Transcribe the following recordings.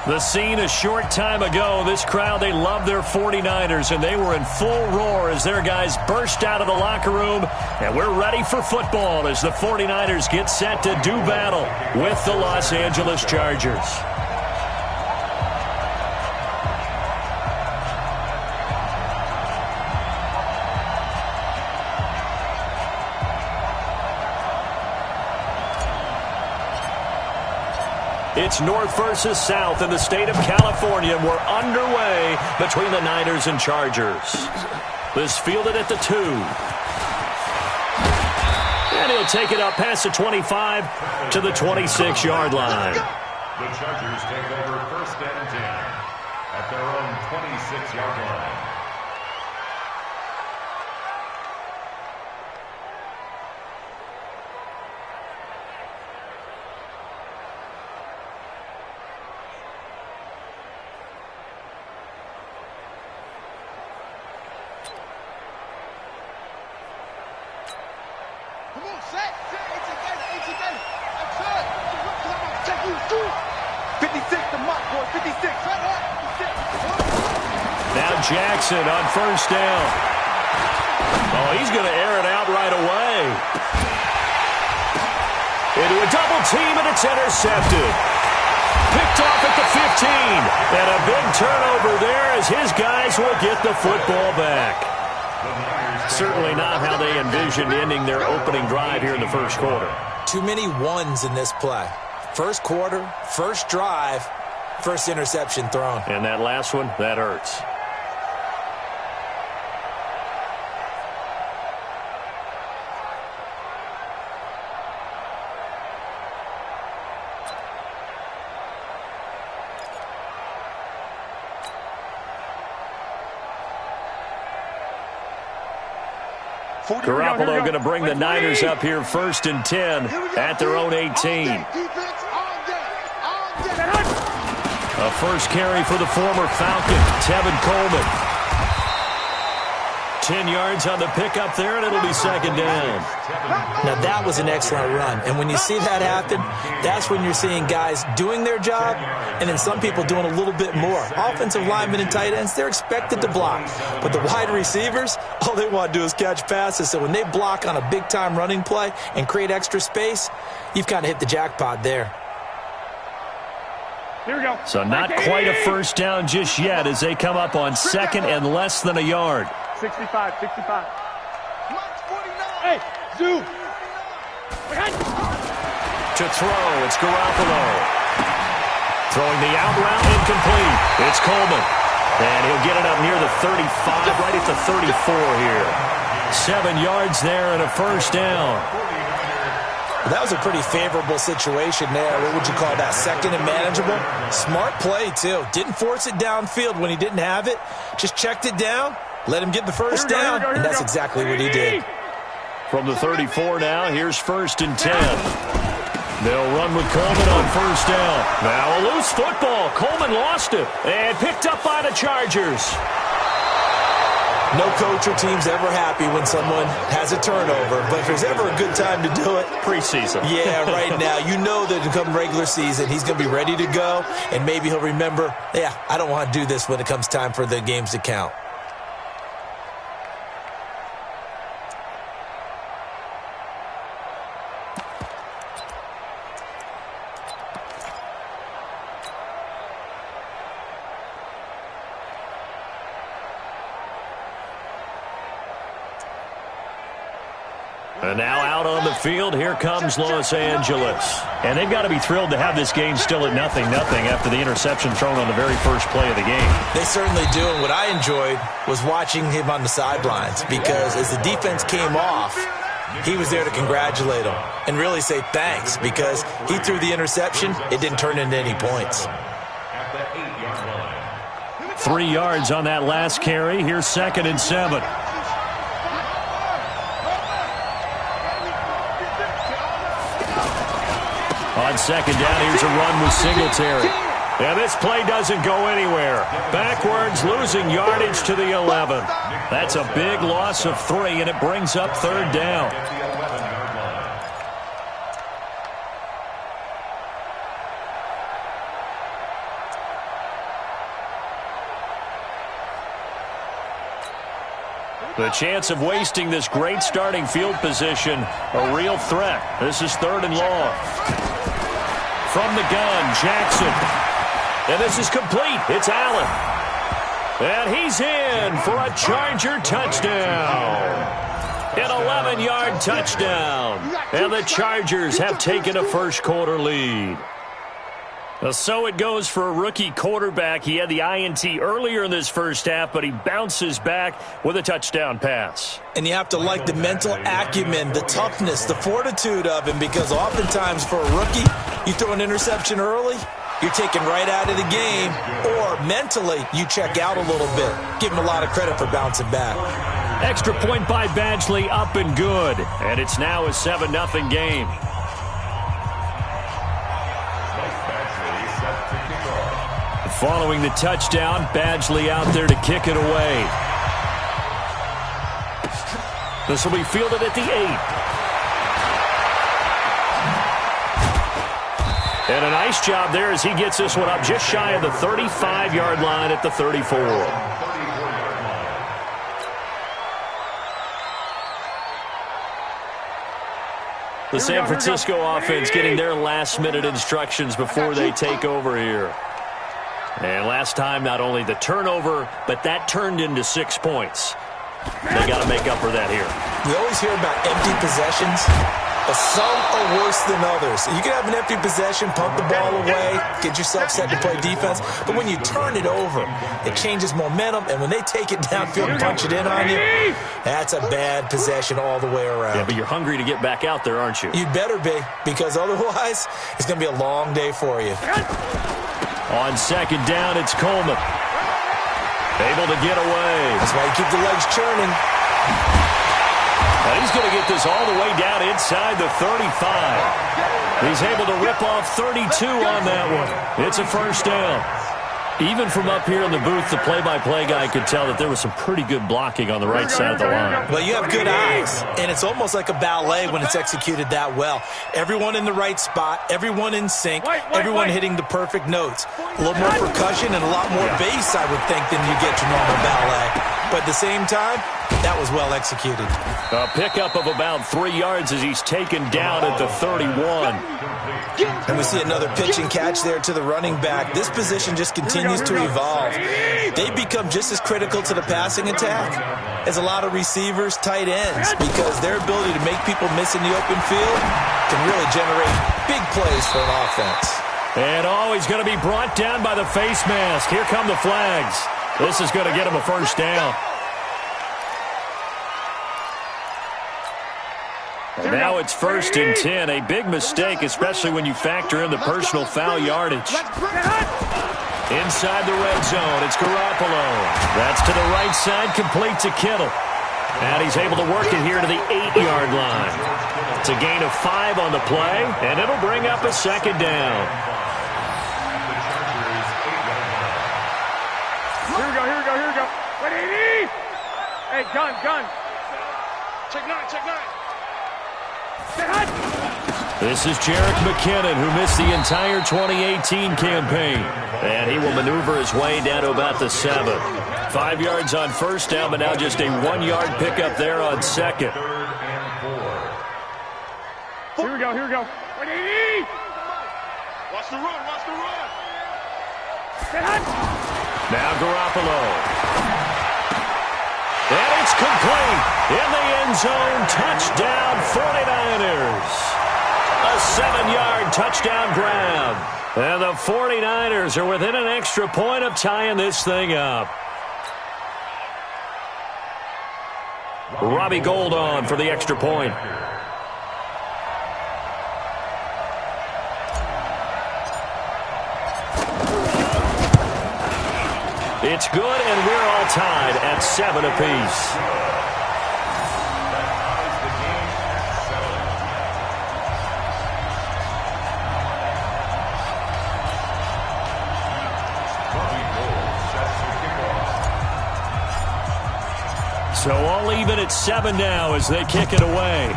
The scene a short time ago, this crowd, they love their 49ers, and they were in full roar as their guys burst out of the locker room. And we're ready for football as the 49ers get set to do battle with the Los Angeles Chargers. It's North versus South in the state of California. We're underway between the Niners and Chargers. This fielded at the 2. And he'll take it up past the 25 to the 26-yard line. The Chargers take over 1st and 10 at their own 26-yard line. Now Jackson on 1st down. Oh, he's going to air it out right away. Into a double team, and it's intercepted. Picked off at the 15. And a big turnover there as his guys will get the football back. Certainly not how they envisioned ending their opening drive here in the first quarter. Too many ones in this play. First quarter, first drive, first interception thrown. And that last one, that hurts. Garoppolo going to bring the Niners up here 1st and 10 at their own 18. A first carry for the former Falcon, Tevin Coleman. 10 yards on the pickup there, and it'll be 2nd down. Now, that was an excellent run. And when you see that happen, that's when you're seeing guys doing their job and then some people doing a little bit more. Offensive linemen and tight ends, they're expected to block. But the wide receivers, all they want to do is catch passes. So when they block on a big-time running play and create extra space, you've kind of hit the jackpot there. Here we go. So not quite a first down just yet as they come up on 2nd and less than a yard. 65. Hey, Zoo. To throw, it's Garoppolo. Throwing the out route, incomplete. It's Coleman. And he'll get it up near the 35, right at the 34 here. 7 yards there and a first down. That was a pretty favorable situation there. What would you call that? 2nd and manageable? Smart play, too. Didn't force it downfield when he didn't have it. Just checked it down, let him get the first down, and that's exactly what he did. From the 34 now, here's 1st and 10. They'll run with Coleman on 1st down. Now a loose football. Coleman lost it and picked up by the Chargers. No coach or team's ever happy when someone has a turnover, but if there's ever a good time to do it, preseason. Yeah, right now. You know that come regular season, he's going to be ready to go, and maybe he'll remember, yeah, I don't want to do this when it comes time for the games to count. And now out on the field, here comes Los Angeles. And they've got to be thrilled to have this game still at 0-0 after the interception thrown on the very first play of the game. They certainly do, and what I enjoyed was watching him on the sidelines because as the defense came off, he was there to congratulate them and really say thanks because he threw the interception. It didn't turn into any points. 3 yards on that last carry. Here's 2nd and 7. On 2nd down, here's a run with Singletary. And this play doesn't go anywhere. Backwards, losing yardage to the 11. That's a big loss of 3, and it brings up 3rd down. The chance of wasting this great starting field position, a real threat. This is 3rd and long. From the gun, Jackson. And this is complete. It's Allen. And he's in for a Charger touchdown. An 11-yard touchdown. And the Chargers have taken a first-quarter lead. So it goes for a rookie quarterback. He had the INT earlier in this first half, but he bounces back with a touchdown pass. And you have to like the mental acumen, the toughness, the fortitude of him, because oftentimes for a rookie, you throw an interception early, you're taken right out of the game, or mentally, you check out a little bit. Give him a lot of credit for bouncing back. Extra point by Badgley, up and good. And it's now a 7-0 game. Following the touchdown, Badgley out there to kick it away. This will be fielded at the 8. And a nice job there as he gets this one up just shy of the 35-yard line at the 34. The San Francisco offense getting their last-minute instructions before they take over here. And last time, not only the turnover, but that turned into 6 points. They got to make up for that here. We always hear about empty possessions, but some are worse than others. You can have an empty possession, pump the ball away, get yourself set to play defense, but when you turn it over, it changes momentum, and when they take it downfield and punch it in on you, that's a bad possession all the way around. Yeah, but you're hungry to get back out there, aren't you? You'd better be, because otherwise, it's going to be a long day for you. On second down, it's Coleman. Able to get away. That's why you keep the legs churning. And he's going to get this all the way down inside the 35. He's able to rip off 32 on that one. It's a first down. Even from up here in the booth, the play-by-play guy could tell that there was some pretty good blocking on the right side of the line. Well, you have good eyes, and it's almost like a ballet when it's executed that well. Everyone in the right spot, everyone in sync, everyone hitting the perfect notes. A little more percussion and a lot more bass, I would think, than you get your normal ballet. But at the same time, that was well executed. A pickup of about 3 yards as he's taken down at the 31. And we see another pitch and catch there to the running back. This position just continues to evolve. They become just as critical to the passing attack as a lot of receivers, tight ends, because their ability to make people miss in the open field can really generate big plays for an offense. And he's going to be brought down by the face mask. Here come the flags. This is going to get him a first down. And now it's 1st and 10. A big mistake, especially when you factor in the personal foul yardage. Inside the red zone, it's Garoppolo. That's to the right side, complete to Kittle. And he's able to work it here to the 8-yard line. It's a gain of 5 on the play, and it'll bring up a second down. Here we go. Ready? Hey, gun. Check 9. This is Jerick McKinnon, who missed the entire 2018 campaign. And he will maneuver his way down to about the 7. 5 yards on first down, but now just a 1-yard pickup there on second. Here we go. Ready? Watch the run. Now Garoppolo. And it's complete. In the end zone, touchdown 49ers. A 7-yard touchdown grab. And the 49ers are within an extra point of tying this thing up. Robbie Gould on for the extra point. It's good, and we're all tied at 7 apiece. So all even at 7 now as they kick it away.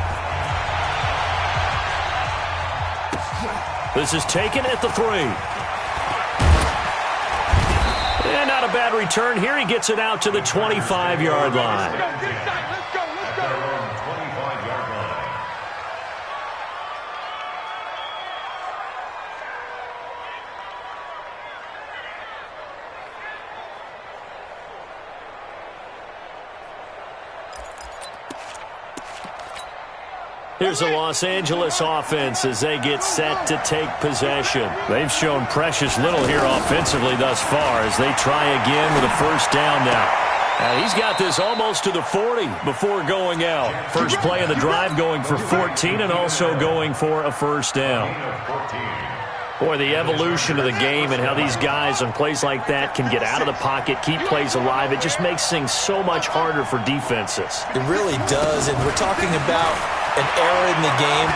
This is taken at the 3. And And not a bad return here. He gets it out to the 25-yard line. Let's go. At their own 25-yard line. Here's the Los Angeles offense as they get set to take possession. They've shown precious little here offensively thus far as they try again with a first down now. He's got this almost to the 40 before going out. First play of the drive going for 14 and also going for a first down. Boy, the evolution of the game and how these guys on plays like that can get out of the pocket, keep plays alive, it just makes things so much harder for defenses. It really does, and we're talking about an era in the game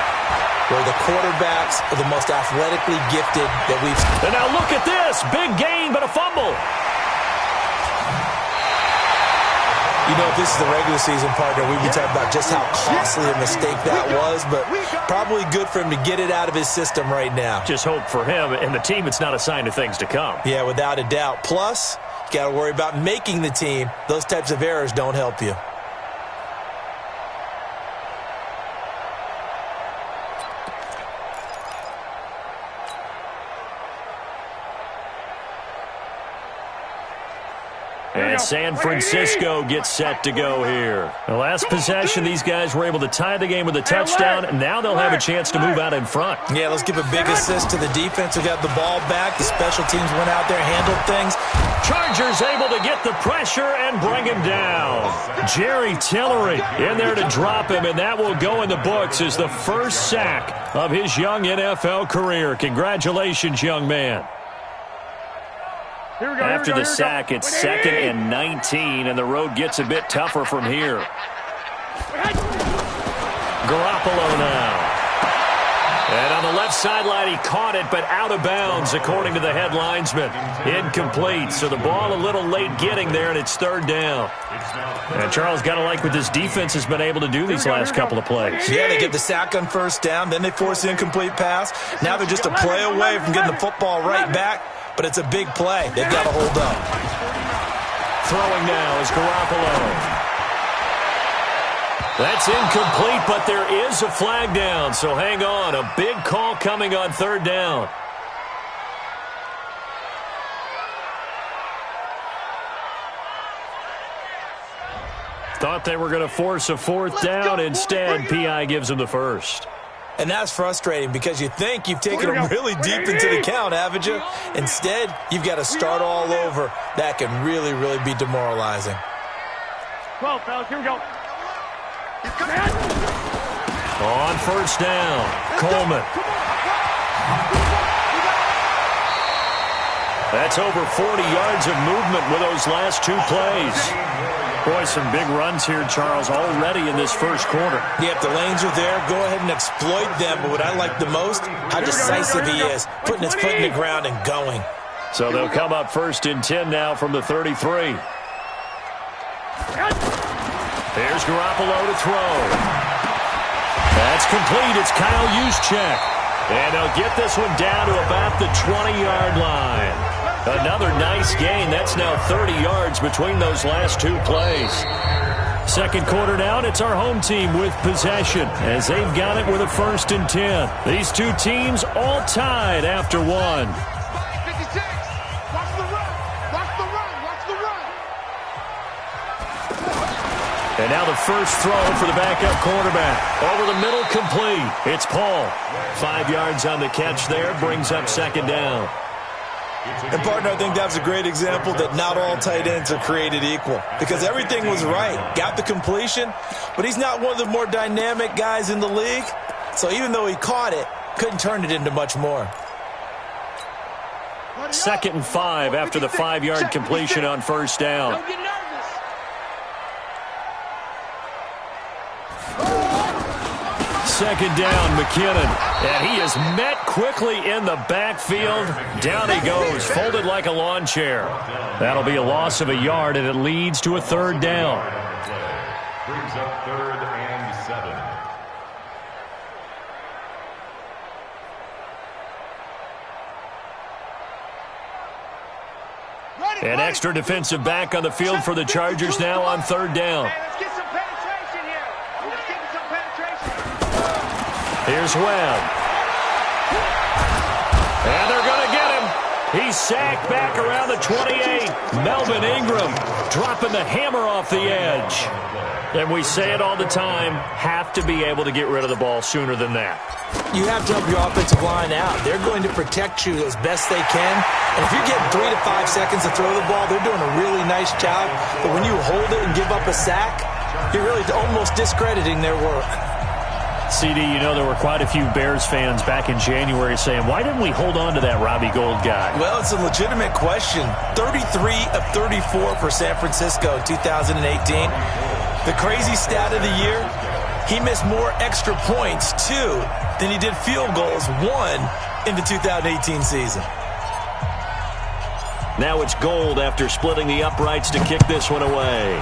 where the quarterbacks are the most athletically gifted that we've seen. And now look at this. Big gain, but a fumble. You know, if this is the regular season, partner, we'd be talking about just how costly a mistake that was, but probably good for him to get it out of his system right now. Just hope for him and the team it's not a sign of things to come. Yeah, without a doubt. Plus, you got to worry about making the team. Those types of errors don't help you. And San Francisco gets set to go here. The last possession, these guys were able to tie the game with a touchdown, and now they'll have a chance to move out in front. Yeah, let's give a big assist to the defense who got the ball back. The special teams went out there, handled things. Chargers able to get the pressure and bring him down. Jerry Tillery in there to drop him, and that will go in the books as the first sack of his young NFL career. Congratulations, young man. After the sack, it's 2nd and 19, and the road gets a bit tougher from here. Garoppolo now. And on the left sideline, he caught it, but out of bounds, according to the head linesman. Incomplete, so the ball a little late getting there, and it's 3rd down. And Charles, got to like what this defense has been able to do these last couple of plays. Yeah, they get the sack on first down, then they force the incomplete pass. Now they're just a play away from getting the football right back. But it's a big play. They've got to hold up. Throwing now is Garoppolo. That's incomplete, but there is a flag down. So hang on. A big call coming on 3rd down. Thought they were going to force a 4th down. Instead, P.I. gives them the first. And that's frustrating because you think you've taken them really deep into the count, haven't you? Instead, you've got to start all over. That can really, really be demoralizing. 12, fellas, here we go. On first down, Coleman. That's over 40 yards of movement with those last 2 plays. Boy, some big runs here, Charles, already in this first quarter. Yep, the lanes are there. Go ahead and exploit them. But what I like the most, how decisive he is, putting his foot in the ground and going. So they'll come up 1st and 10 now from the 33. There's Garoppolo to throw. That's complete. It's Kyle Juszczyk. And they'll get this one down to about the 20-yard line. Another nice gain. That's now 30 yards between those last 2 plays. 2nd quarter down, it's our home team with possession as they've got it with a 1st and 10. These 2 teams all tied after 1. 56. Watch the run. Watch the run. Watch the run. And now the first throw for the backup quarterback. Over the middle, complete. It's Paul. 5 yards on the catch there, brings up 2nd down. And, partner, I think that's a great example that not all tight ends are created equal because everything was right. Got the completion, but he's not one of the more dynamic guys in the league. So even though he caught it, couldn't turn it into much more. 2nd and 5 after the 5-yard completion on first down. Don't get nervous. 2nd down, McKinnon. And he is met quickly in the backfield. Down he goes, folded like a lawn chair. That'll be a loss of a yard, and it leads to a 3rd down. Brings up 3rd and 7. An extra defensive back on the field for the Chargers now on third down. Hey, let's get some penetration here. Let's get some penetration. Here's Webb. And they're going to get him. He's sacked back around the 28. Melvin Ingram dropping the hammer off the edge. And we say it all the time, have to be able to get rid of the ball sooner than that. You have to help your offensive line out. They're going to protect you as best they can. And if you're getting 3 to 5 seconds to throw the ball, they're doing a really nice job. But when you hold it and give up a sack, you're really almost discrediting their work. CD, you know there were quite a few Bears fans back in January saying, why didn't we hold on to that Robbie Gould guy? Well, it's a legitimate question. 33 of 34 for San Francisco in 2018. The crazy stat of the year, he missed more extra points, 2, than he did field goals, 1, in the 2018 season. Now it's Gould after splitting the uprights to kick this one away.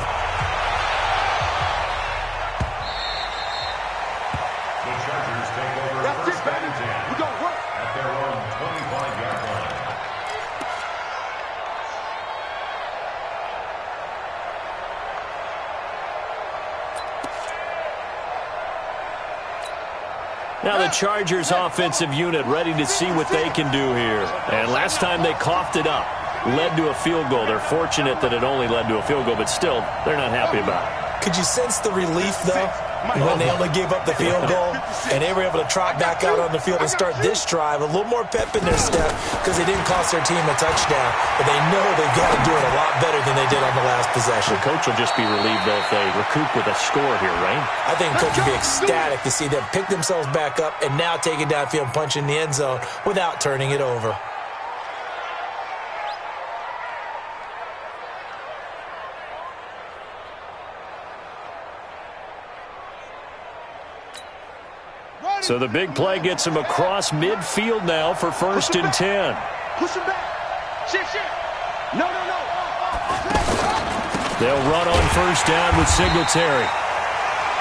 Now the Chargers offensive unit ready to see what they can do here. And last time they coughed it up, led to a field goal. They're fortunate that it only led to a field goal, but still, they're not happy about it. Could you sense the relief, though, when they only gave up the field goal and they were able to trot back out on the field and start this drive? A little more pep in their step because they didn't cost their team a touchdown, but they know they've got to do it a lot better than they did on the last possession. The coach will just be relieved, though, if they recoup with a score here, right? I think the coach would be ecstatic to see them pick themselves back up and now take it downfield and punch in the end zone without turning it over. So the big play gets him across midfield now for 1st and 10. Push him back. Shit. No. They'll run on 1st down with Singletary.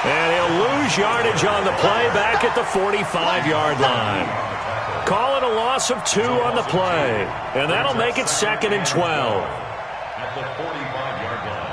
And he'll lose yardage on the play back at the 45-yard line. Call it a loss of 2 on the play. And that'll make it 2nd and 12. At the 45-yard line.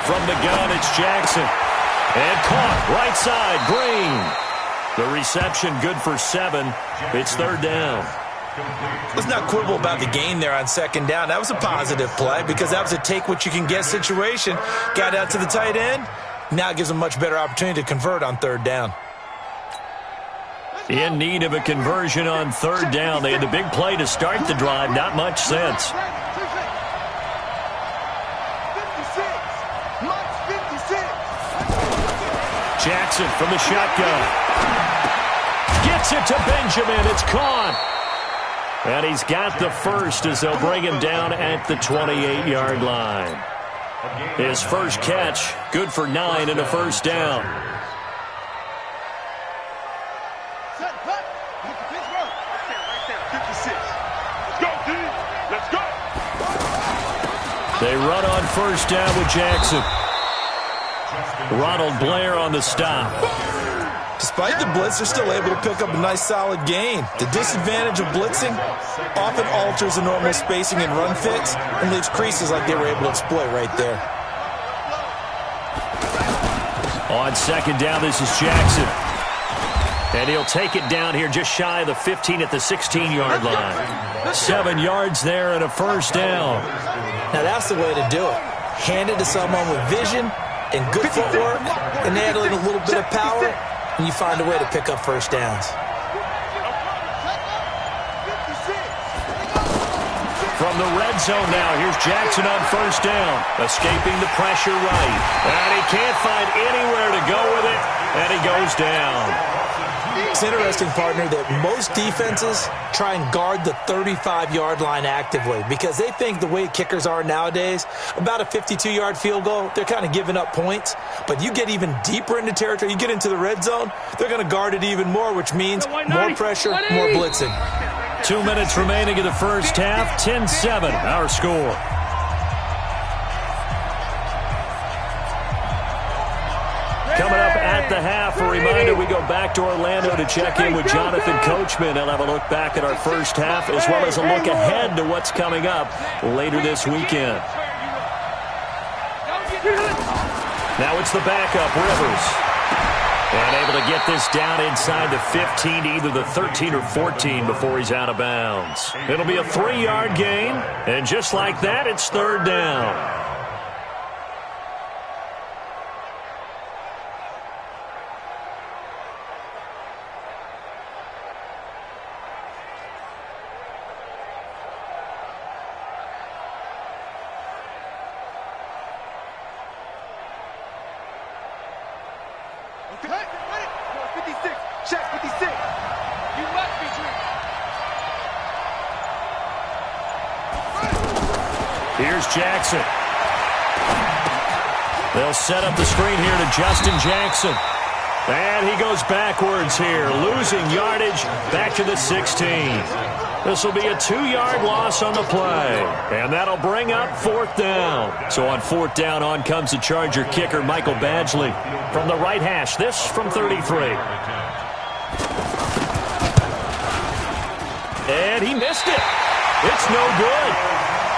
From the gun, it's Jackson. And caught right side, Green. The reception good for 7. It's 3rd down. Let's not quibble about the gain there on 2nd down. That was a positive play because that was a take-what-you-can-get situation. Got out to the tight end. Now it gives them a much better opportunity to convert on 3rd down. In need of a conversion on 3rd down. They had the big play to start the drive. Not much sense. Jackson from the shotgun. Gets it to Benjamin. It's caught. And he's got the first as they'll bring him down at the 28-yard line. His first catch, good for 9 and a 1st down. They run on 1st down with Jackson. Ronald Blair on the stop. Despite the blitz, they're still able to pick up a nice solid gain. The disadvantage of blitzing often alters the normal spacing and run fits and leaves creases like they were able to exploit right there. On 2nd down, this is Jackson. And he'll take it down here just shy of the 15 at the 16-yard line. 7 yards there and a 1st down. Now that's the way to do it. Hand it to someone with vision and good footwork, and add in a little bit of power, and you find a way to pick up 1st downs. From the red zone now, here's Jackson on 1st down. Escaping the pressure right. And he can't find anywhere to go with it, and he goes down. It's interesting, partner, that most defenses try and guard the 35-yard line actively because they think the way kickers are nowadays, about a 52-yard field goal, they're kind of giving up points. But you get even deeper into territory, you get into the red zone, they're going to guard it even more, which means more pressure, more blitzing. 2 minutes remaining in the first half. 10-7, our score. Coming up at the half, a reminder, we go back to Orlando to check in with Jonathan Coachman. He'll have a look back at our first half as well as a look ahead to what's coming up later this weekend. Now it's the backup, Rivers. And able to get this down inside the 15 to either the 13 or 14 before he's out of bounds. It'll be a 3-yard gain, and just like that, it's third down. Here's Jackson. They'll set up the screen here to Justin Jackson. And he goes backwards here, losing yardage back to the 16. This will be a 2-yard loss on the play. And that'll bring up fourth down. So on fourth down, on comes the Charger kicker, Michael Badgley, from the right hash. This from 33. And he missed it. It's no good.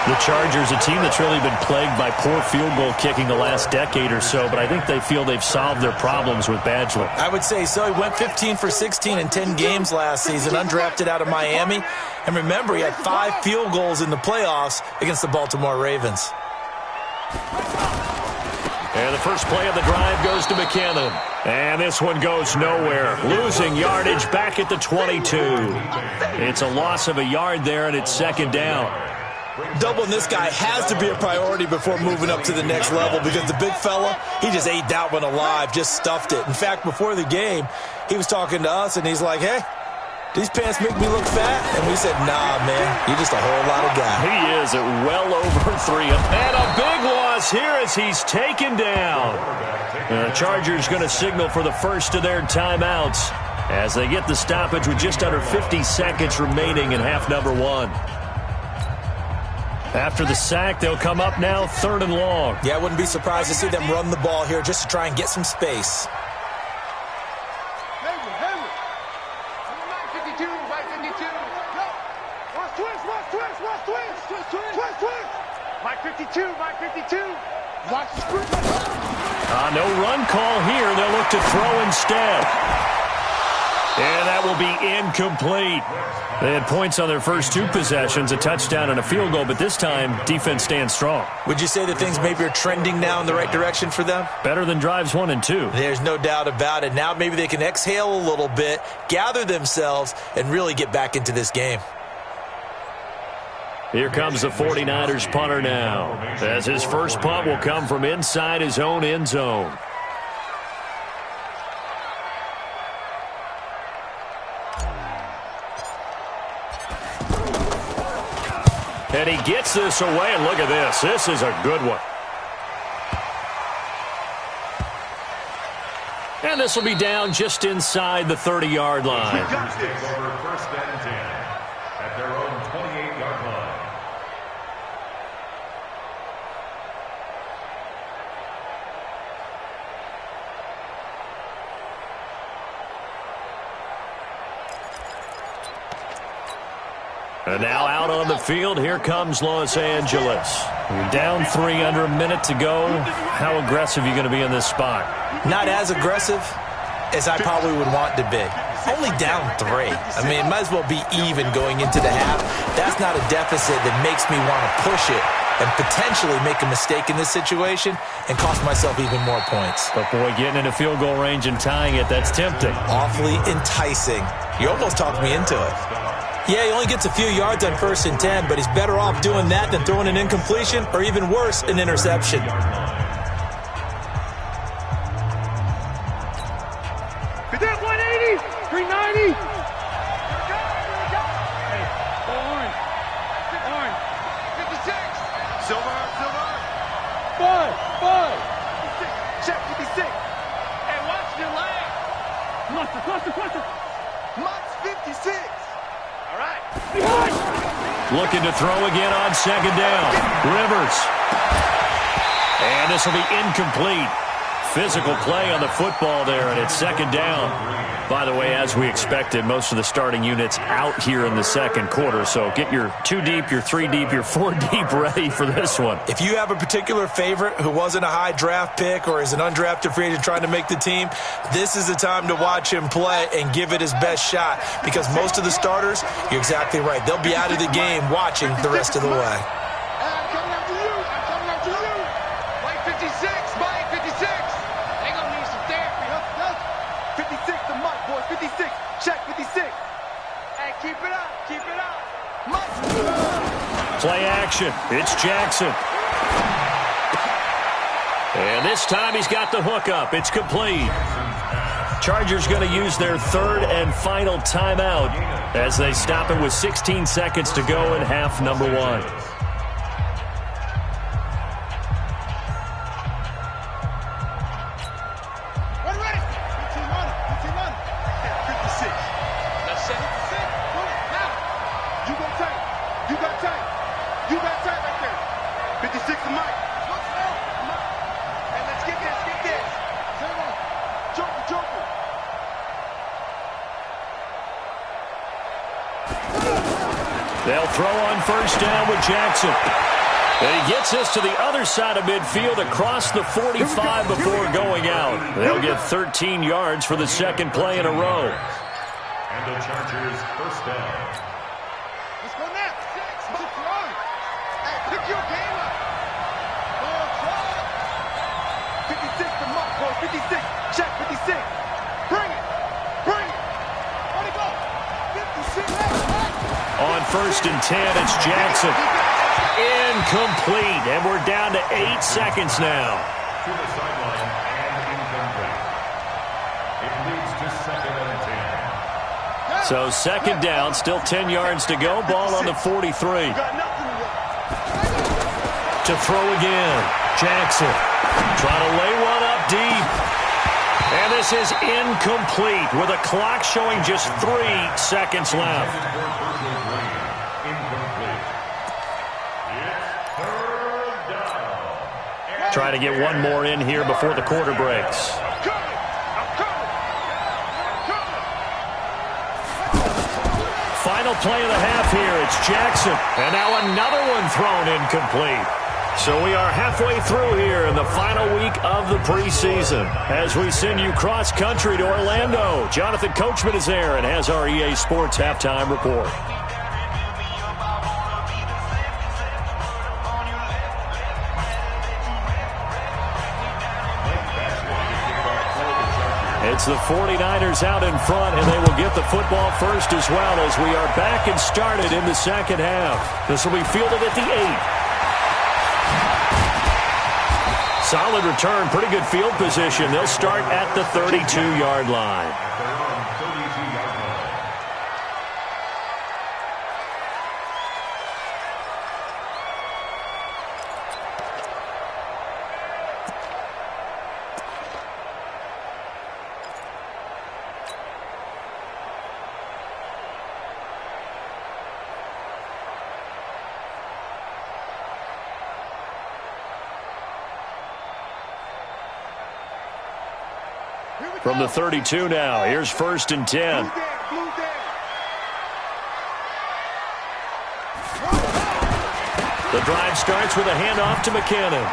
The Chargers, a team that's really been plagued by poor field goal kicking the last decade or so, but I think they feel they've solved their problems with Badgley. I would say so. He went 15 for 16 in 10 games last season, undrafted out of Miami. And remember, he had 5 field goals in the playoffs against the Baltimore Ravens. And the first play of the drive goes to McKinnon. And this one goes nowhere. Losing yardage back at the 22. It's a loss of a yard there, and it's second down. Doubling this guy has to be a priority before moving up to the next level because the big fella, he just ate that one alive, just stuffed it. In fact, before the game, he was talking to us, and he's like, hey, these pants make me look fat? And we said, nah, man, you're just a whole lot of guy. He is at well over 3. And a big loss here as he's taken down. The Chargers going to signal for the first of their timeouts as they get the stoppage with just under 50 seconds remaining in half number 1. After the sack, they'll come up now, 3rd and long. Yeah, I wouldn't be surprised to see them run the ball here just to try and get some space. Mike 52. Watch the screen. No run call here. They'll look to throw instead. And that will be incomplete. They had points on their first 2 possessions, a touchdown and a field goal, but this time, defense stands strong. Would you say that things maybe are trending now in the right direction for them? Better than drives 1 and 2. There's no doubt about it. Now maybe they can exhale a little bit, gather themselves, and really get back into this game. Here comes the 49ers punter now, as his first punt will come from inside his own end zone. And he gets this away, and look at this. This is a good one. And this will be down just inside the 30-yard line. Take over first and 10 at their own 28-yard line. And now out on the field, here comes Los Angeles. You're down 3 under a minute to go. How aggressive are you going to be in this spot? Not as aggressive as I probably would want to be. Only down 3. I mean, it might as well be even going into the half. That's not a deficit that makes me want to push it and potentially make a mistake in this situation and cost myself even more points. But, boy, getting into field goal range and tying it, that's tempting. Awfully enticing. You almost talked me into it. Yeah, he only gets a few yards on 1st and 10, but he's better off doing that than throwing an incompletion or even worse, an interception. Is that 180? 390? Hey, go orange. Orange. 56. Silver. 5. Check 56. Hey, watch your leg. Cluster. Mutt's 56. All right. Looking to throw again on second down. Rivers. And this will be incomplete. Physical play on the football there, and it's second down. By the way, as we expected, most of the starting units out here in the second quarter, so get your 2 deep, your 3 deep, your 4 deep ready for this one. If you have a particular favorite who wasn't a high draft pick or is an undrafted free agent trying to make the team, this is the time to watch him play and give it his best shot, because most of the starters, you're exactly right, they'll be out of the game watching the rest of the way. Play action. It's Jackson. And this time he's got the hook up. It's complete. Chargers going to use their 3rd and final timeout as they stop it with 16 seconds to go in half number 1. They'll throw on first down with Jackson. And he gets this to the other side of midfield across the 45 before going out. They'll get 13 yards for the second play in a row. And the Chargers first down. Let's go now. 6. Let's run. Hey, pick your game up. Ball try. 56 to Mark, boy. 56. Check 56. Bring it. Bring it. Where'd it go? 56. On first and 10, it's Jackson. Incomplete, and we're down to 8 seconds now. To the sideline and incomplete. It leads to 2nd and 10. So second down, still 10 yards to go. Ball on the 43. To throw again, Jackson. Trying to lay one up deep. And this is incomplete with a clock showing just 3 seconds left. Try to get one more in here before the quarter breaks. Final play of the half here. It's Jackson. And now another one thrown incomplete. So we are halfway through here in the final week of the preseason as we send you cross-country to Orlando. Jonathan Coachman is there and has our EA Sports halftime report. It's the 49ers out in front, and they will get the football first as well as we are back and started in the second half. This will be fielded at the 8. Solid return, pretty good field position. They'll start at the 32-yard line. From the 32 now, here's first and 10. The drive starts with a handoff to McKinnon.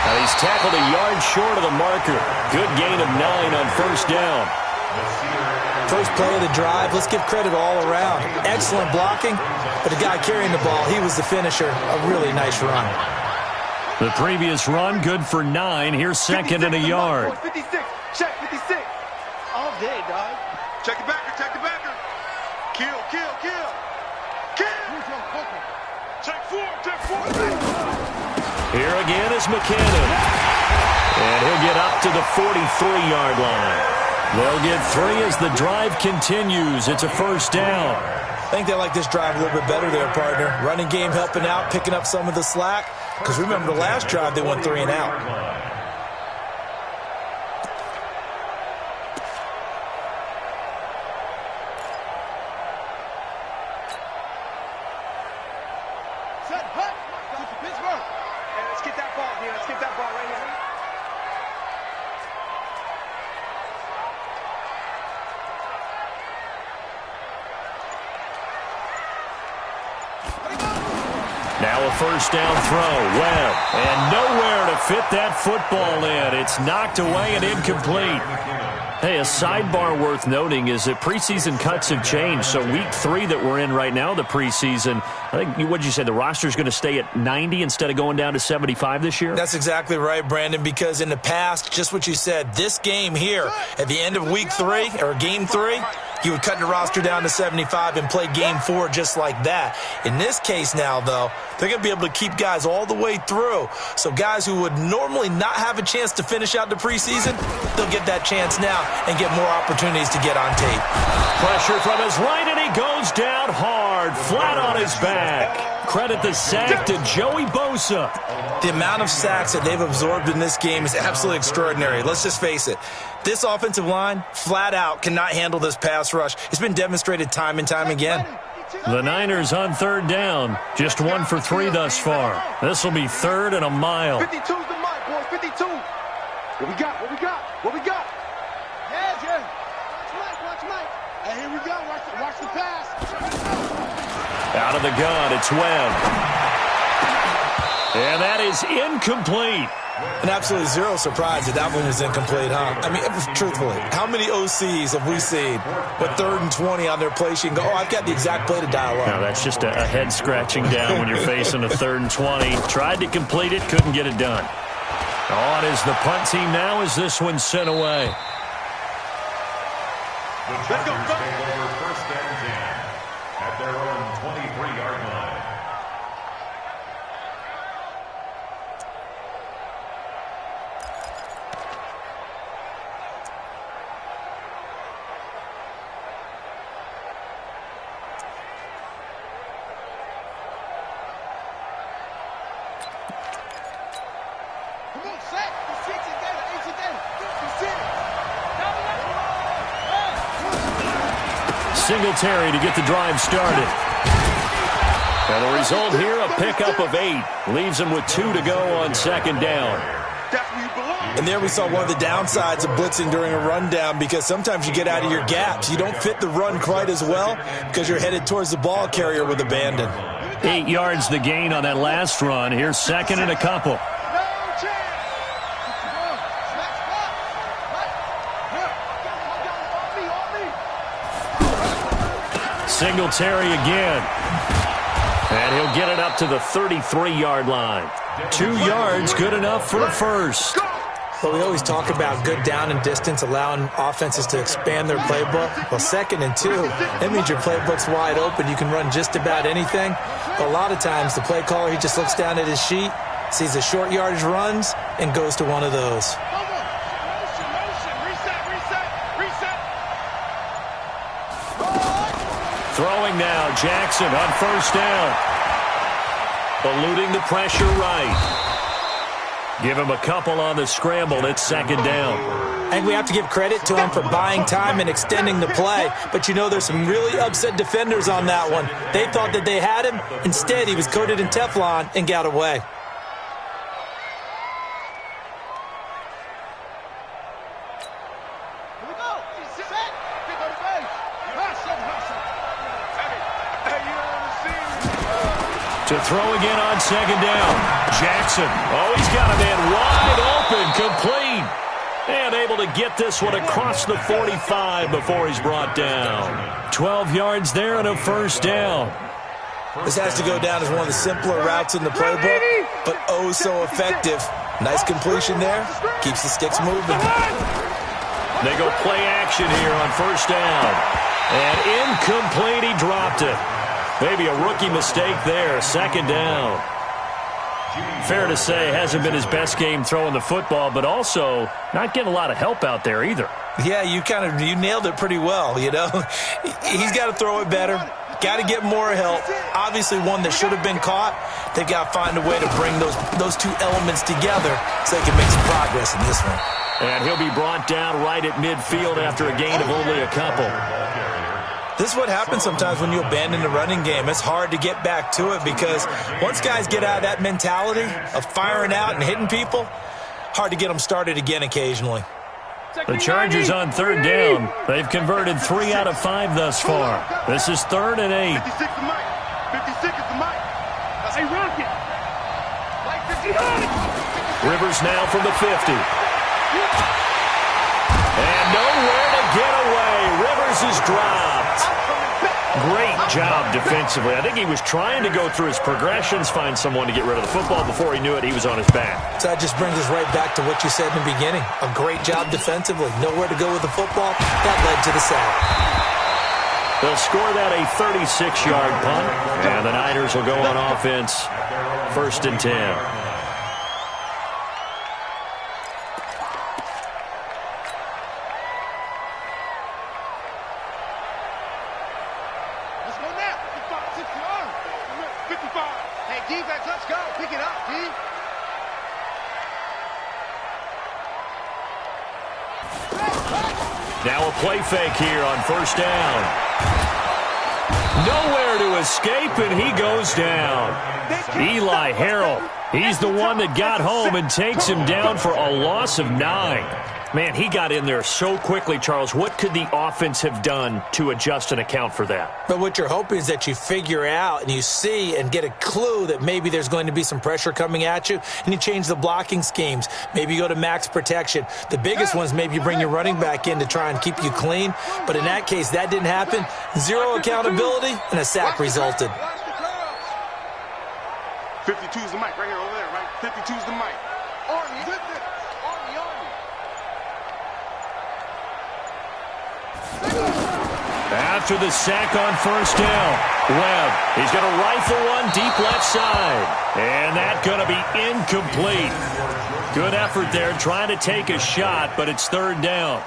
Now he's tackled a yard short of the marker. Good gain of 9 on first down. First play of the drive, let's give credit all around. Excellent blocking, but the guy carrying the ball, he was the finisher. A really nice run. The previous run, good for 9. Here's second and a yard. 56. Check 56. All day, dog. Check the backer. Check the backer. Kill. Check 4. Check 4. Here again is McKinnon. And he'll get up to the 43-yard line. They'll get 3 as the drive continues. It's a first down. I think they like this drive a little bit better there, partner. Running game helping out, picking up some of the slack. Because remember, the last drive, they went 3 and out. Now a first down throw. Webb. And nowhere to fit that football in. It's knocked away and incomplete. Hey, a sidebar worth noting is that preseason cuts have changed. So week 3 that we're in right now, the preseason, I think, what did you say, the roster's going to stay at 90 instead of going down to 75 this year? That's exactly right, Brandon, because in the past, just what you said, this game here, at the end of week 3, or game 3, you would cut the roster down to 75 and play game 4 just like that. In this case now, though, they're going to be able to keep guys all the way through. So guys who would normally not have a chance to finish out the preseason, they'll get that chance now and get more opportunities to get on tape. Pressure from his right, and he goes down hard, flat on his back. Credit the sack to Joey Bosa. The amount of sacks that they've absorbed in this game is absolutely extraordinary. Let's just face it. This offensive line, flat out, cannot handle this pass rush. It's been demonstrated time and time again. The Niners on third down. Just 1 for 3 thus far. This will be 3rd and a mile. 52's the mic, boys. 52. What we got? What we got? What we got? Yeah. Watch Mike. Hey, here we go. Watch the pass. Out of the gun, it's Webb. And that is incomplete. And absolutely zero surprise that that one was incomplete, huh? I mean, truthfully, how many OCs have we seen with 3rd and 20 on their play sheet and go, oh, I've got the exact play to dial up? No, that's just a head scratching down when you're facing a 3rd and 20. Tried to complete it, couldn't get it done. On is the punt team now as this one's sent away. Let's go. Take over 1st and 10 at their own 23-yard line. Singletary to get the drive started. And the result here, a pickup of 8. Leaves him with 2 to go on 2nd down. And there we saw one of the downsides of blitzing during a rundown, because sometimes you get out of your gaps. You don't fit the run quite as well because you're headed towards the ball carrier with abandon. 8 yards the gain on that last run. Here's 2nd and a couple. Singletary again. And he'll get it up to the 33-yard line. 2 yards, good enough for a first. Well, we always talk about good down and distance, allowing offenses to expand their playbook. Well, 2nd and 2, that means your playbook's wide open. You can run just about anything. But a lot of times, the play caller, he just looks down at his sheet, sees the short yardage runs, and goes to one of those. Throwing now, Jackson on 1st down. Eluding the pressure right. Give him a couple on the scramble. It's 2nd down. I think we have to give credit to him for buying time and extending the play. But, you know, there's some really upset defenders on that one. They thought that they had him. Instead, he was coated in Teflon and got away. To throw again on 2nd down. Jackson. Oh, he's got a man wide open, complete. And able to get this one across the 45 before he's brought down. 12 yards there and a 1st down. This has to go down as one of the simpler routes in the playbook, but oh so effective. Nice completion there. Keeps the sticks moving. They go play action here on 1st down. And incomplete, he dropped it. Maybe a rookie mistake there. 2nd down. Fair to say, hasn't been his best game throwing the football, but also not getting a lot of help out there either. Yeah, you nailed it pretty well, you know. He's got to throw it better. Got to get more help. Obviously one that should have been caught. They've got to find a way to bring those two elements together so they can make some progress in this one. And he'll be brought down right at midfield after a gain of only a couple. This is what happens sometimes when you abandon the running game. It's hard to get back to it because once guys get out of that mentality of firing out and hitting people, hard to get them started again occasionally. The Chargers on 3rd down. They've converted 3 out of 5 thus far. This is 3rd and 8. 56 is the mic. 56 is the mic. Hey, Rocket. Rivers now from the 50. And nowhere to get away. Rivers is dropped. Great job defensively. I think he was trying to go through his progressions, find someone to get rid of the football. Before he knew it, he was on his back. So that just brings us right back to what you said in the beginning. A great job defensively. Nowhere to go with the football. That led to the sack. They'll score that a 36-yard punt, and the Niners will go on offense 1st and 10. Let's go now. 55, 60, 55. Hey, defense, let's go. Pick it up, D. Now a play fake here on 1st down. Nowhere to escape, and he goes down. Eli Harrell, he's the one that got home and takes him down for a loss of 9. Man, he got in there so quickly, Charles. What could the offense have done to adjust and account for that? But what you're hoping is that you figure out and you see and get a clue that maybe there's going to be some pressure coming at you, and you change the blocking schemes. Maybe you go to max protection. The biggest one is maybe you bring your running back in to try and keep you clean. But in that case, that didn't happen. Zero accountability, and a sack resulted. 52 is the mic right here, over there, right? 52 is the mic. Army, with it. Army. After the sack on 1st down, Webb, he's going to rifle one deep left side. And that's going to be incomplete. Good effort there, trying to take a shot, but it's 3rd down.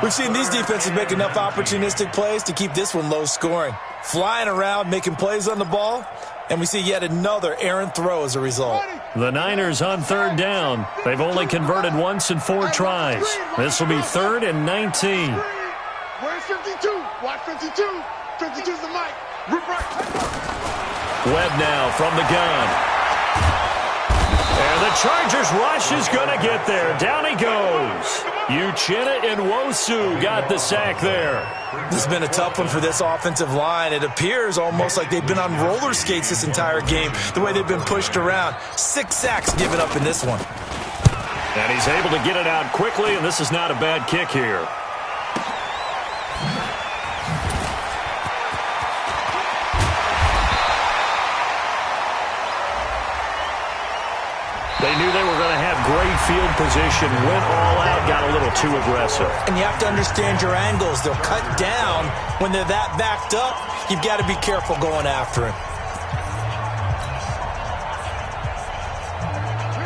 We've seen these defenses make enough opportunistic plays to keep this one low scoring. Flying around, making plays on the ball, and we see yet another errant throw as a result. The Niners on 3rd down. They've only converted once in 4 tries. This will be 3rd and 19. Where's 52? Watch 52. 52's the mic. Rip right. Webb now from the gun. And the Chargers rush is going to get there. Down he goes. Uchenna Nwosu got the sack there. This has been a tough one for this offensive line. It appears almost like they've been on roller skates this entire game, the way they've been pushed around. 6 sacks given up in this one. And he's able to get it out quickly, and this is not a bad kick here. They knew they were going to have great field position, went all out, got a little too aggressive. And you have to understand your angles. They'll cut down when they're that backed up. You've got to be careful going after him.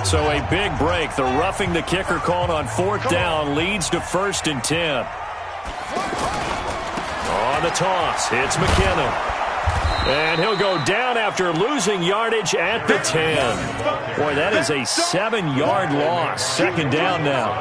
So a big break. The roughing the kicker called on 4th down leads to 1st and 10. On the toss, it's McKinnon. And he'll go down after losing yardage at the 10. Boy, that is a 7-yard loss. 2nd down now.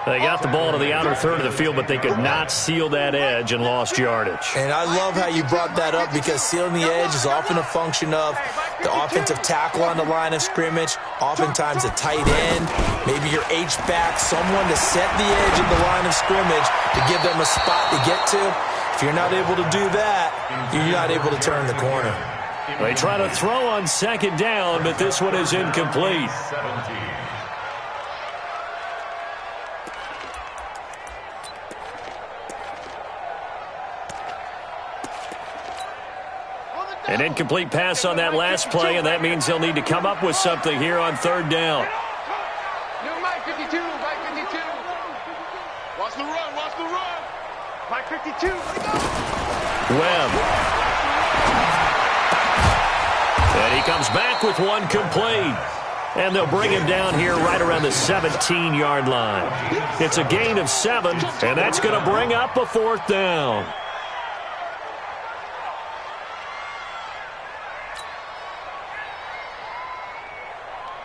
They got the ball to the outer third of the field, but they could not seal that edge and lost yardage. And I love how you brought that up, because sealing the edge is often a function of the offensive tackle on the line of scrimmage, oftentimes a tight end, maybe your H-back, someone to set the edge in the line of scrimmage to give them a spot to get to. If you're not able to do that, you're not able to turn the corner. They try to throw on 2nd down, but this one is incomplete. 17. An incomplete pass on that last play, and that means they'll need to come up with something here on 3rd down. New Mike 52, Mike 52. Watch the run, watch the run. Mike 52, Webb. And he comes back with one complete. And they'll bring him down here right around the 17-yard line. It's a gain of 7, and that's going to bring up a 4th down.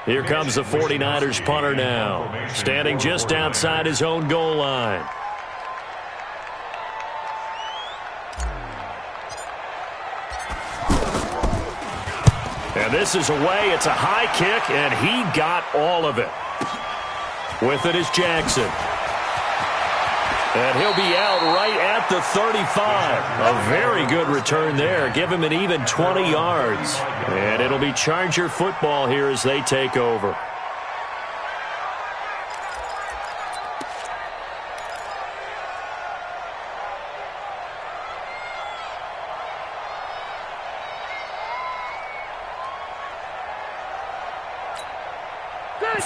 Here comes the 49ers punter now, standing just outside his own goal line. And this is away. It's a high kick, and he got all of it. With it is Jackson. And he'll be out right at the 35. A very good return there. Give him an even 20 yards. And it'll be Charger football here as they take over.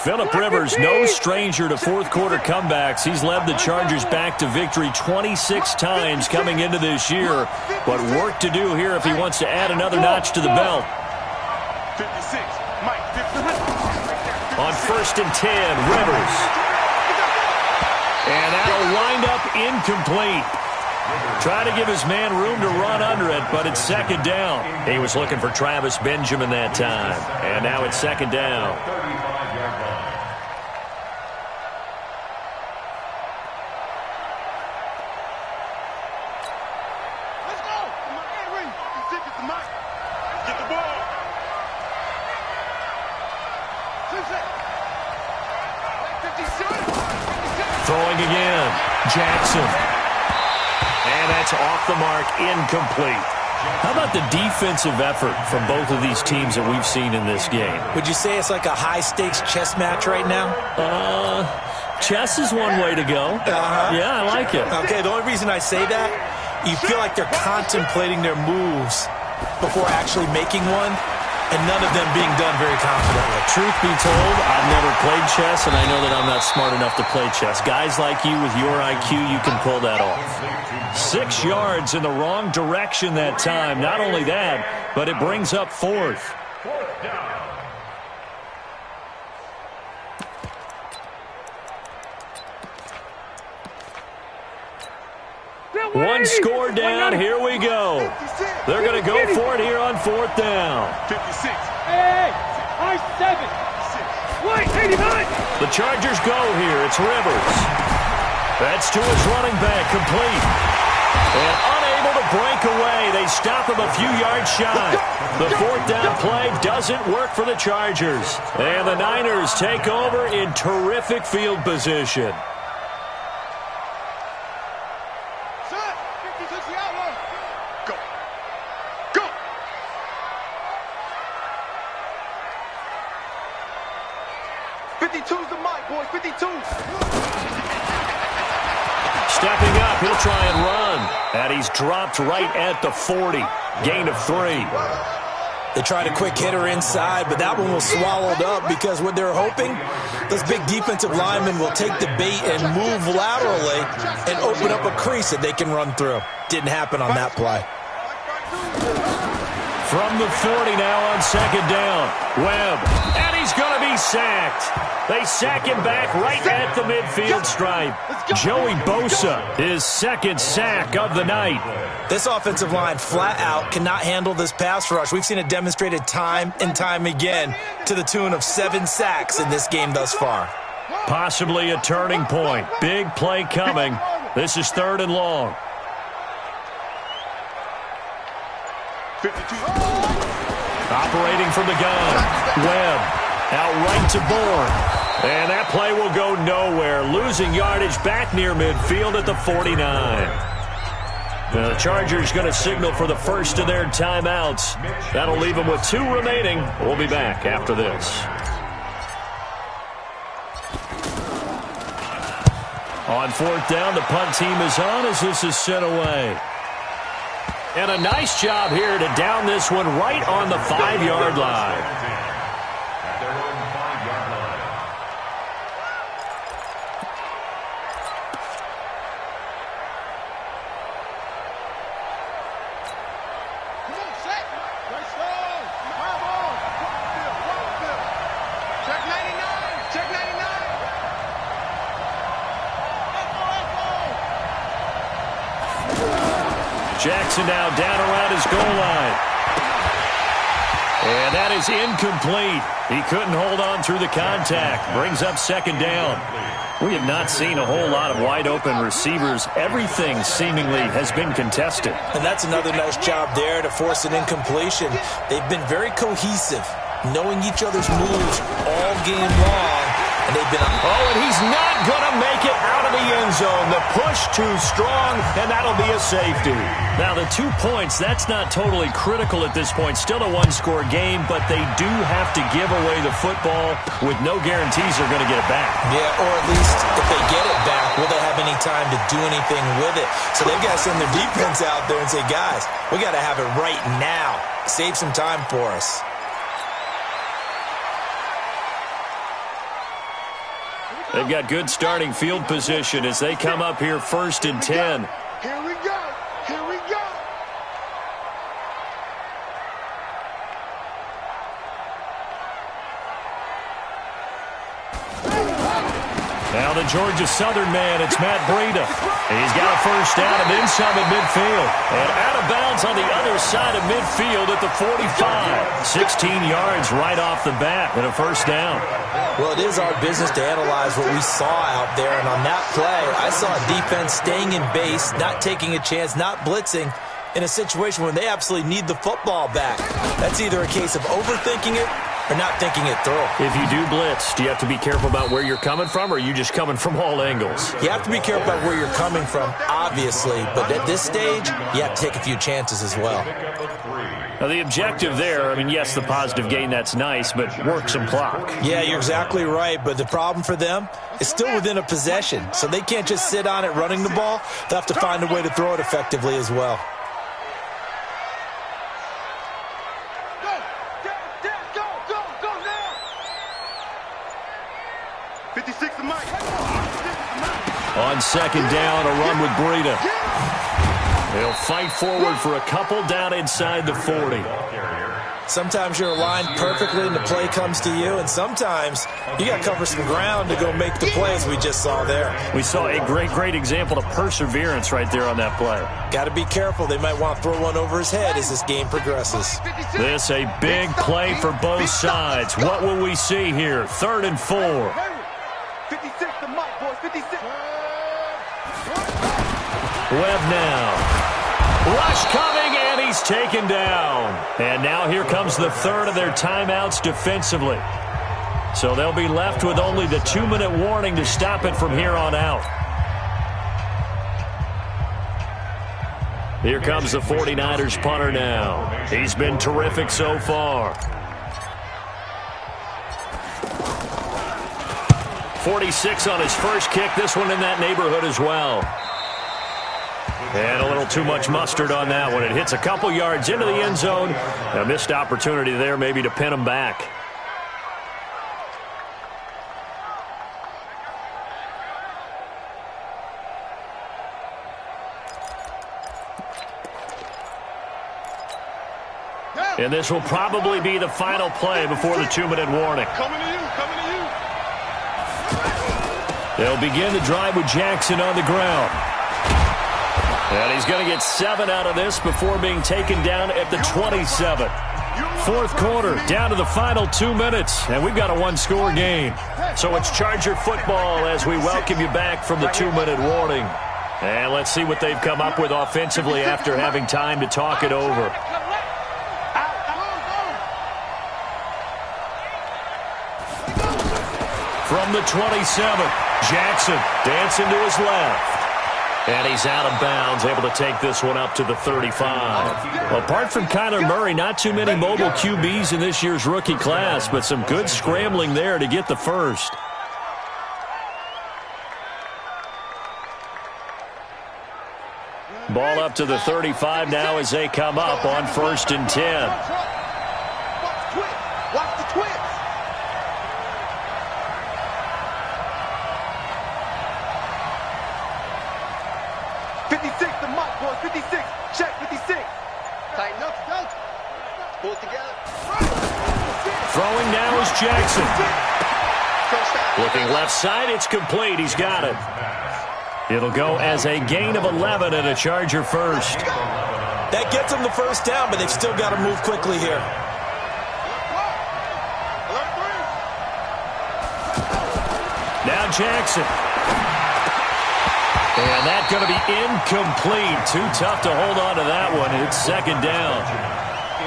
Phillip Rivers, no stranger to fourth-quarter comebacks. He's led the Chargers back to victory 26 times coming into this year. But work to do here if he wants to add another notch to the belt. 56, Mike, 50. On 1st and 10, Rivers. And that'll wind up incomplete. Try to give his man room to run under it, but it's 2nd down. He was looking for Travis Benjamin that time. And now it's 2nd down. Throwing again. Jackson. And that's off the mark, incomplete. How about the defensive effort from both of these teams that we've seen in this game? Would you say it's like a high-stakes chess match right now? Chess is one way to go. Yeah, I like it. Okay, the only reason I say that, you feel like they're contemplating their moves before actually making one, and none of them being done very confidently. Truth be told, I've never played chess, and I know that I'm not smart enough to play chess. Guys like you with your IQ, you can pull that off. 6 yards in the wrong direction that time. Not only that, but it brings up 4th. One score down. Here we go. They're going to go for it here on 4th down. 56. Hey, I-7. Wait, 89. The Chargers go here. It's Rivers. That's to his running back, complete. And unable to break away. They stop him a few yards shy. The 4th down play doesn't work for the Chargers. And the Niners take over in terrific field position. Stepping up, he'll try and run. And he's dropped right at the 40. Gain of 3. They tried a quick hitter inside, but that one was swallowed up because what they're hoping, those big defensive linemen will take the bait and move laterally and open up a crease that they can run through. Didn't happen on that play. From the 40 now on 2nd down. Webb. And he's going to be sacked. They sack him back right at the midfield stripe. Joey Bosa, his 2nd sack of the night. This offensive line flat out cannot handle this pass rush. We've seen it demonstrated time and time again to the tune of 7 sacks in this game thus far. Possibly a turning point. Big play coming. This is 3rd and long. 52. Operating from the gun. Webb out right to Bourne. And that play will go nowhere. Losing yardage back near midfield at the 49. The Chargers going to signal for the first of their timeouts. That'll leave them with 2 remaining. We'll be back after this. On 4th down, the punt team is on as this is sent away. And a nice job here to down this one right on the 5-yard line. At their own 5-yard line. Come on, set. Let's go. Come on. Check 99. Check 99. Jackson now down around his goal line. And that is incomplete. He couldn't hold on through the contact. Brings up 2nd down. We have not seen a whole lot of wide open receivers. Everything seemingly has been contested. And that's another nice job there to force an incompletion. They've been very cohesive, knowing each other's moves all game long. And they've been... Oh, and he's not not going to make it out of the end zone. The push too strong, and that'll be a safety. Now, the 2 points, that's not totally critical at this point. Still a one-score game, but they do have to give away the football with no guarantees they're going to get it back. Yeah, or at least if they get it back, will they have any time to do anything with it? So they've got to send their defense out there and say, guys, we got to have it right now. Save some time for us. They've got good starting field position as they come up here 1st and 10. Here we go. Here we go. Now the Georgia Southern man, it's Matt Breida. He's got a first down and then some at midfield. And out of bounds on the other side of midfield at the 45. 16 yards right off the bat and a first down. Well, it is our business to analyze what we saw out there. And on that play, I saw a defense staying in base, not taking a chance, not blitzing in a situation where they absolutely need the football back. That's either a case of overthinking it or not thinking it through. If you do blitz, do you have to be careful about where you're coming from, or are you just coming from all angles? You have to be careful about where you're coming from, obviously, but at this stage, you have to take a few chances as well. Now, the objective there, I mean, yes, the positive gain, that's nice, but work some clock. Yeah, you're exactly right, but the problem for them is still within a possession, so they can't just sit on it running the ball. They'll have to find a way to throw it effectively as well. 56 to Mike. On 2nd down, a run with Breida. They'll fight forward for a couple down inside the 40. Sometimes you're aligned perfectly and the play comes to you, and sometimes you got to cover some ground to go make the plays we just saw there. We saw a great example of perseverance right there on that play. Got to be careful. They might want to throw one over his head as this game progresses. This a big play for both sides. What will we see here? 3rd and 4. 56 to Mike, boys. 56. Webb now. Rush coming, and he's taken down. And now here comes the 3rd of their timeouts defensively. So they'll be left with only the 2-minute warning to stop it from here on out. Here comes the 49ers punter now. He's been terrific so far. 46 on his first kick. This one in that neighborhood as well. And a little too much mustard on that one. It hits a couple yards into the end zone. A missed opportunity there maybe to pin him back. And this will probably be the final play before the 2-minute warning. Coming to you. Coming to you. They'll begin the drive with Jackson on the ground. And he's going to get 7 out of this before being taken down at the 27. 4th quarter, down to the final 2 minutes, and we've got a one-score game. So it's Charger football as we welcome you back from the 2-minute warning. And let's see what they've come up with offensively after having time to talk it over. From the 27, Jackson dancing to his left. And he's out of bounds, able to take this one up to the 35. Apart from Kyler Murray, not too many mobile QBs in this year's rookie class, but some good scrambling there to get the first. Ball up to the 35 now as they come up on 1st and 10. Watch the twist. Check 56. Tighten up, go. Pull it together. Throwing now is Jackson. Looking left side, it's complete. He's got it. It'll go as a gain of 11 and a Charger first. That gets them the first down, but they've still got to move quickly here. Now Jackson. And that's going to be incomplete. Too tough to hold on to that one. It's 2nd down.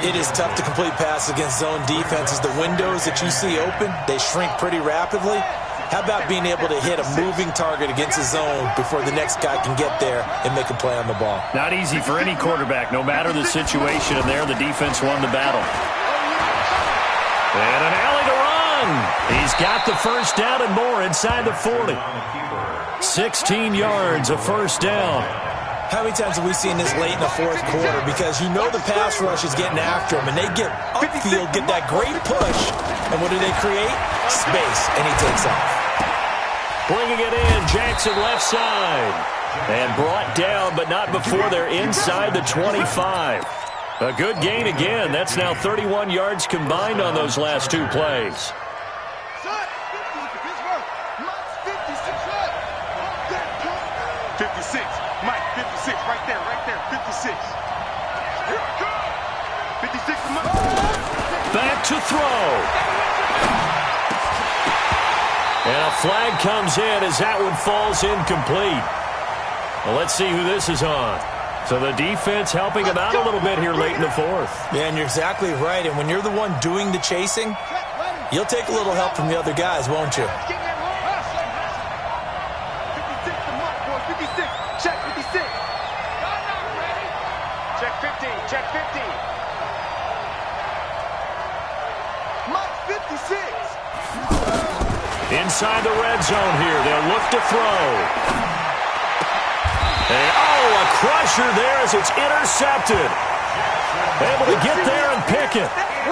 It is tough to complete passes against zone defenses. The windows that you see open, they shrink pretty rapidly. How about being able to hit a moving target against his zone before the next guy can get there and make a play on the ball? Not easy for any quarterback, no matter the situation, and there the defense won the battle. And an alley to run. He's got the first down and more inside the 40. 16 yards, a first down. How many times have we seen this late in the fourth quarter? Because you know the pass rush is getting after him, and they get upfield, get that great push, and what do they create? Space, and he takes off. Bringing it in, Jackson left side. And brought down, but not before they're inside the 25. A good gain again. That's now 31 yards combined on those last two plays. 56, Mike, 56, right there, 56. 56, Back to throw. And a flag comes in as that one falls incomplete. Well, let's see who this is on. So the defense helping him out a little bit here late in the fourth. Yeah, and you're exactly right. And when you're the one doing the chasing, you'll take a little help from the other guys, won't you? 56 to Mike, boys, 56. Check 56. Check 15, check 15. Mike, 56. Inside the red zone here. They'll look to throw. And, a crusher there as it's intercepted. Able to get there and pick it.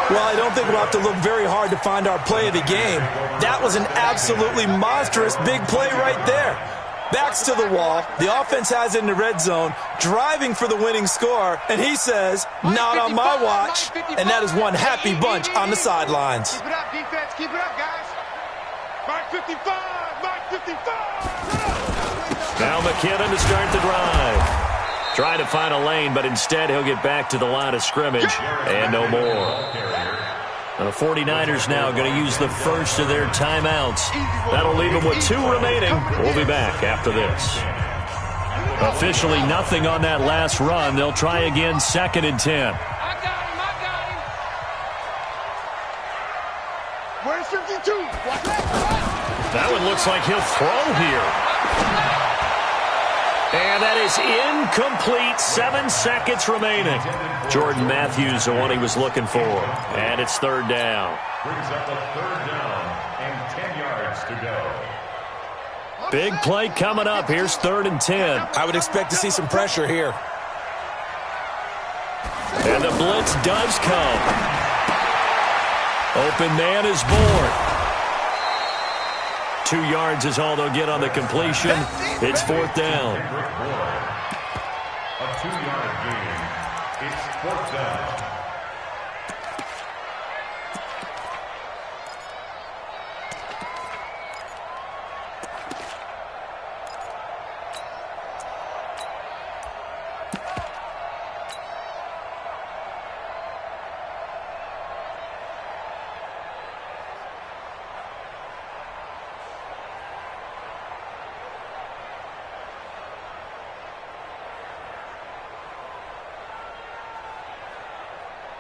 Well, I don't think we'll have to look very hard to find our play of the game. That was an absolutely monstrous big play right there. Backs to the wall. The offense has it in the red zone, driving for the winning score, and he says, not on my watch. And that is one happy bunch on the sidelines. Keep it up, defense. Keep it up, guys. Mark 55. Mark 55. Now McKinnon to start the drive. Trying to find a lane, but instead he'll get back to the line of scrimmage and no more. And the 49ers now going to use the first of their timeouts. That'll leave them with 2 remaining. We'll be back after this. Officially nothing on that last run. They'll try again, 2nd and 10. Where's 52? That one looks like he'll throw here. And that is incomplete. 7 seconds remaining. Jordan Matthews, the one he was looking for. And it's 3rd down. Brings up a 3rd down and 10 yards to go. Big play coming up. Here's 3rd and 10. I would expect to see some pressure here. And the blitz does come. Open man is born. 2 yards is all they'll get on the completion. It's 4th down. A 2-yard gain. It's 4th down.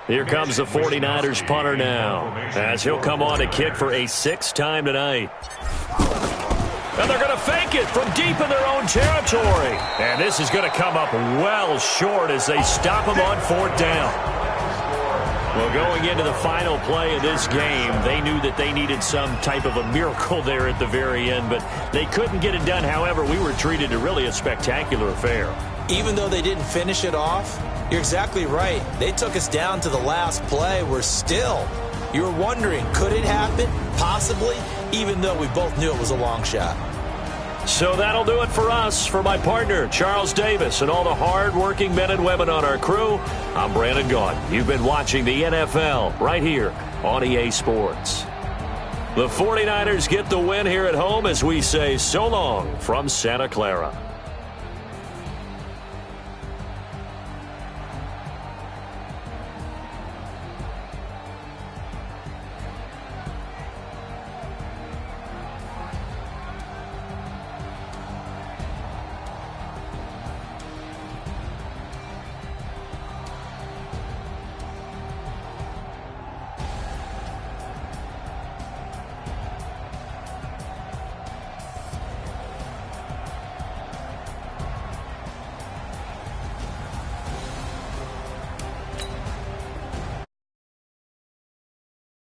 Here comes the 49ers punter now, as he'll come on to kick for a 6th time tonight. And they're going to fake it from deep in their own territory. And this is going to come up well short as they stop him on 4th down. Well, going into the final play of this game, they knew that they needed some type of a miracle there at the very end, but they couldn't get it done. However, we were treated to really a spectacular affair. Even though they didn't finish it off, you're exactly right. They took us down to the last play. You were wondering, could it happen? Possibly, even though we both knew it was a long shot. So that'll do it for us. For my partner, Charles Davis, and all the hard-working men and women on our crew, I'm Brandon Gaudin. You've been watching the NFL right here on EA Sports. The 49ers get the win here at home as we say so long from Santa Clara.